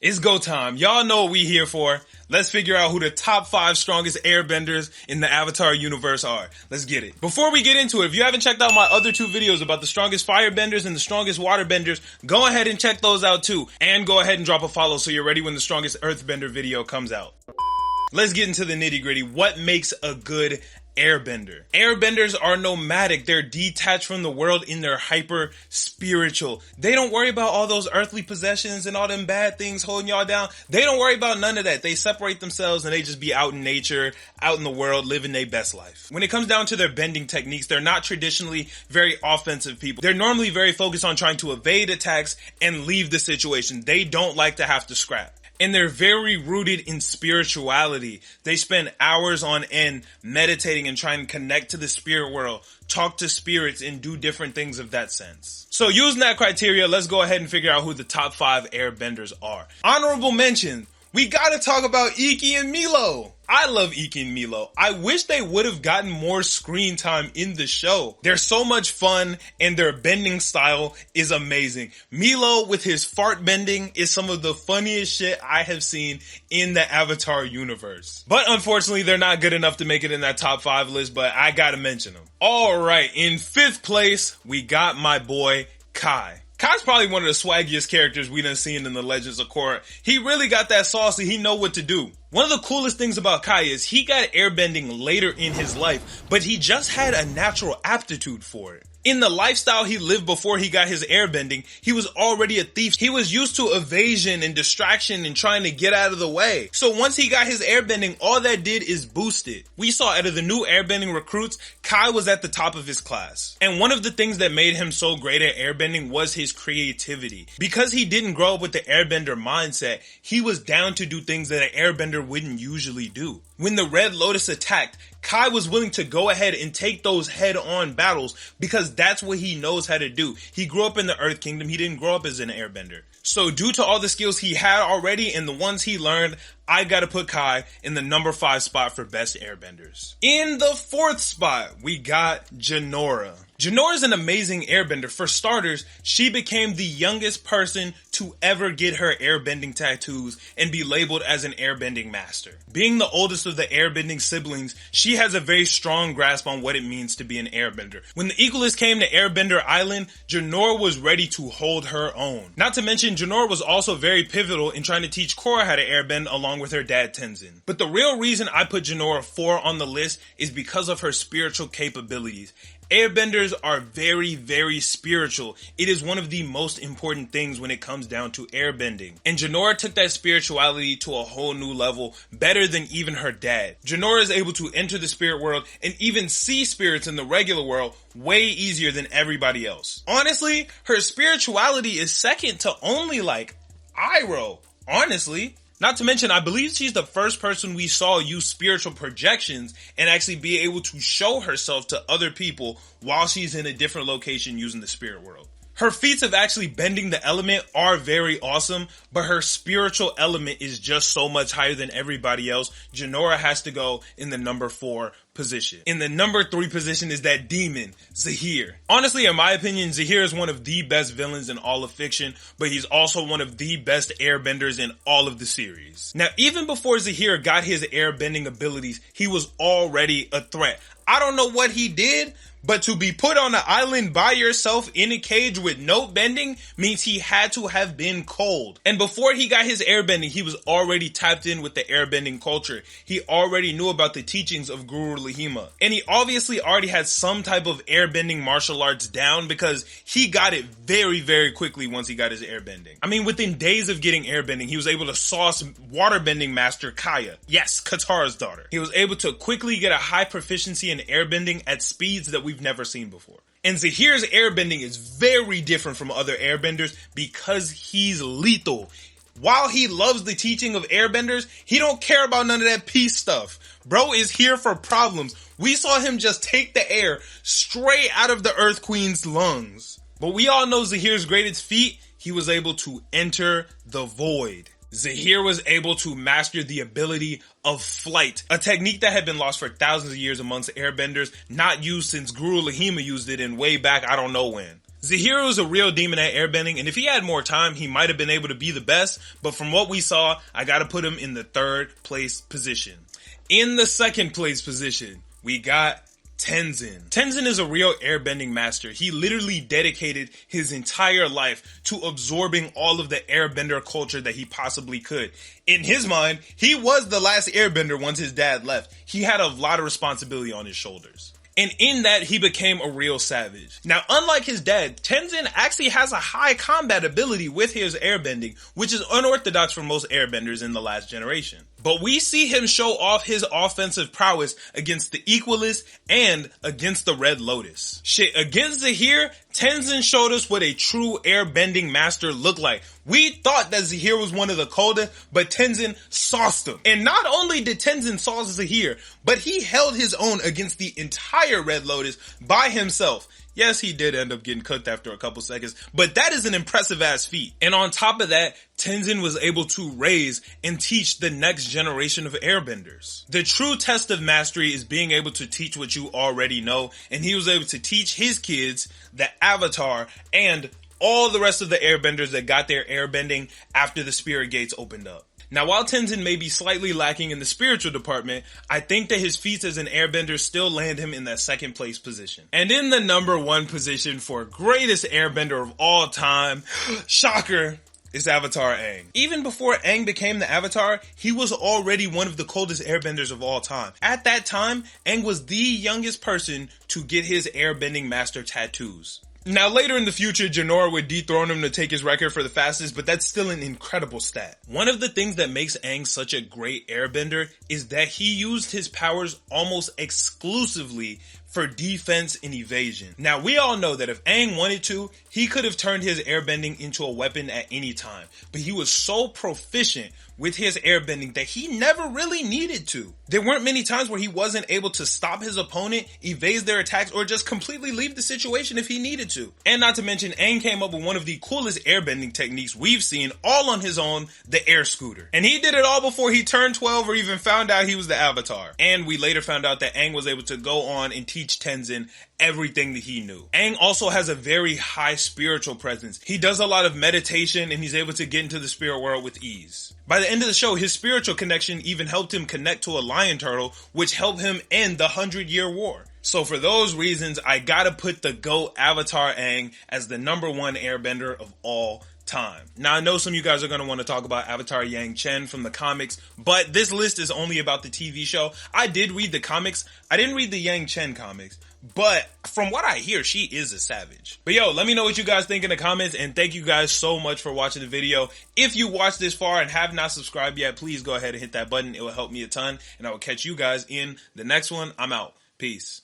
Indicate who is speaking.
Speaker 1: It's go time. Y'all know what we here for. Let's figure out who the top 5 strongest airbenders in the Avatar universe are. Let's get it. Before we get into it, if you haven't checked out my other 2 videos about the strongest firebenders and the strongest waterbenders, go ahead and check those out too. And go ahead and drop a follow so you're ready when the strongest earthbender video comes out. Let's get into the nitty gritty. What makes a good airbender? Airbenders are nomadic. They're detached from the world and they're hyper spiritual. They don't worry about all those earthly possessions and all them bad things holding y'all down. They don't worry about none of that. They separate themselves and they just be out in nature, out in the world, living their best life. When it comes down to their bending techniques, they're not traditionally very offensive people. They're normally very focused on trying to evade attacks and leave the situation. They don't like to have to scrap. And they're very rooted in spirituality. They spend hours on end meditating and trying to connect to the spirit world, talk to spirits, and do different things of that sense. So using that criteria, let's go ahead and figure out who the top 5 airbenders are. Honorable mention, we gotta talk about Ikki and Milo. I love Ikki and Milo. I wish they would have gotten more screen time in the show. They're so much fun and their bending style is amazing. Milo with his fart bending is some of the funniest shit I have seen in the Avatar universe. But unfortunately, they're not good enough to make it in that top 5 list, but I gotta mention them. Alright, in 5th place, we got my boy Kai. Kai's probably one of the swaggiest characters we done seen in the Legends of Korra. He really got that saucy, he know what to do. One of the coolest things about Kai is he got airbending later in his life, but he just had a natural aptitude for it. In the lifestyle he lived before he got his airbending, he was already a thief. He was used to evasion and distraction and trying to get out of the way. So once he got his airbending, all that did is boost it. We saw out of the new airbending recruits, Kai was at the top of his class. And one of the things that made him so great at airbending was his creativity. Because he didn't grow up with the airbender mindset, he was down to do things that an airbender wouldn't usually do. When the Red Lotus attacked, Kai was willing to go ahead and take those head-on battles because that's what he knows how to do. He grew up in the Earth Kingdom. He didn't grow up as an airbender. So due to all the skills he had already and the ones he learned, I gotta put Kai in the number 5 spot for best airbenders. In the 4th spot, we got Genora. Genora is an amazing airbender. For starters, she became the youngest person to ever get her airbending tattoos and be labeled as an airbending master. Being the oldest of the airbending siblings, she has a very strong grasp on what it means to be an airbender. When the Equalists came to Airbender Island, Genora was ready to hold her own. Not to mention, Genora was also very pivotal in trying to teach Korra how to airbend along with her dad Tenzin. But the real reason I put Genora 4 on the list is because of her spiritual capabilities. Airbenders are very, very spiritual. It is one of the most important things when it comes down to airbending. And Genora took that spirituality to a whole new level, better than even her dad. Genora is able to enter the spirit world and even see spirits in the regular world way easier than everybody else. Honestly, her spirituality is second to only like Iroh. Honestly. Not to mention, I believe she's the first person we saw use spiritual projections and actually be able to show herself to other people while she's in a different location using the spirit world. Her feats of actually bending the element are very awesome, but her spiritual element is just so much higher than everybody else. Genora has to go in the number 4 position. In the number 3 position is that demon, Zahir. Honestly, in my opinion, Zahir is one of the best villains in all of fiction, but he's also one of the best airbenders in all of the series. Now, even before Zahir got his airbending abilities, he was already a threat. I don't know what he did, but to be put on an island by yourself in a cage with no bending means he had to have been cold. And before he got his airbending, he was already tapped in with the airbending culture. He already knew about the teachings of Guru Lahima. And he obviously already had some type of airbending martial arts down because he got it very, very quickly once he got his airbending. I mean, within days of getting airbending, he was able to sauce waterbending master Kaya. Yes, Katara's daughter. He was able to quickly get a high proficiency in airbending at speeds that we've never seen before. And Zahir's airbending is very different from other airbenders because he's lethal. While he loves the teaching of airbenders, he don't care about none of that peace stuff. Bro is here for problems. We saw him just take the air straight out of the Earth Queen's lungs. But we all know Zahir's greatest feat, he was able to enter the void. Zahir was able to master the ability of flight, a technique that had been lost for thousands of years amongst airbenders, not used since Guru Lahima used it in way back I don't know when. Zahiro is a real demon at airbending, and if he had more time, he might have been able to be the best, but from what we saw, I gotta put him in the 3rd place position. In the 2nd place position, we got Tenzin. Tenzin is a real airbending master. He literally dedicated his entire life to absorbing all of the airbender culture that he possibly could. In his mind, he was the last airbender once his dad left. He had a lot of responsibility on his shoulders. And in that, he became a real savage. Now, unlike his dad, Tenzin actually has a high combat ability with his airbending, which is unorthodox for most airbenders in the last generation. But we see him show off his offensive prowess against the Equalists and against the Red Lotus. Shit, against Zahir, Tenzin showed us what a true airbending master looked like. We thought that Zahir was one of the coldest, but Tenzin sauced him. And not only did Tenzin sauce Zahir, but he held his own against the entire Red Lotus by himself. Yes, he did end up getting cooked after a couple seconds, but that is an impressive ass feat. And on top of that, Tenzin was able to raise and teach the next generation of airbenders. The true test of mastery is being able to teach what you already know, and he was able to teach his kids, the Avatar, and all the rest of the airbenders that got their airbending after the spirit gates opened up. Now, while Tenzin may be slightly lacking in the spiritual department, I think that his feats as an airbender still land him in that 2nd place position. And in the number 1 position for greatest airbender of all time, shocker, is Avatar Aang. Even before Aang became the Avatar, he was already one of the coldest airbenders of all time. At that time, Aang was the youngest person to get his airbending master tattoos. Now, later in the future, Genora would dethrone him to take his record for the fastest, but that's still an incredible stat. One of the things that makes Aang such a great airbender is that he used his powers almost exclusively for defense and evasion. Now, we all know that if Aang wanted to, he could have turned his airbending into a weapon at any time, but he was so proficient with his airbending that he never really needed to. There weren't many times where he wasn't able to stop his opponent, evade their attacks, or just completely leave the situation if he needed to. And not to mention, Aang came up with one of the coolest airbending techniques we've seen all on his own, the air scooter. And he did it all before he turned 12 or even found out he was the Avatar. And we later found out that Aang was able to go on and teach Tenzin everything that he knew. Aang also has a very high spiritual presence. He does a lot of meditation and he's able to get into the spirit world with ease. By the end of the show, his spiritual connection even helped him connect to a lion turtle, which helped him end the 100-Year War. So for those reasons, I gotta put the GOAT Avatar Aang as the number 1 airbender of all time. Now, I know some of you guys are going to want to talk about Avatar Yang Chen from the comics, but this list is only about the TV show. I did read the comics. I didn't read the Yang Chen comics, but from what I hear, she is a savage. But yo, let me know what you guys think in the comments, and thank you guys so much for watching the video. If you watched this far and have not subscribed yet, please go ahead and hit that button. It will help me a ton, and I will catch you guys in the next one. I'm out. Peace.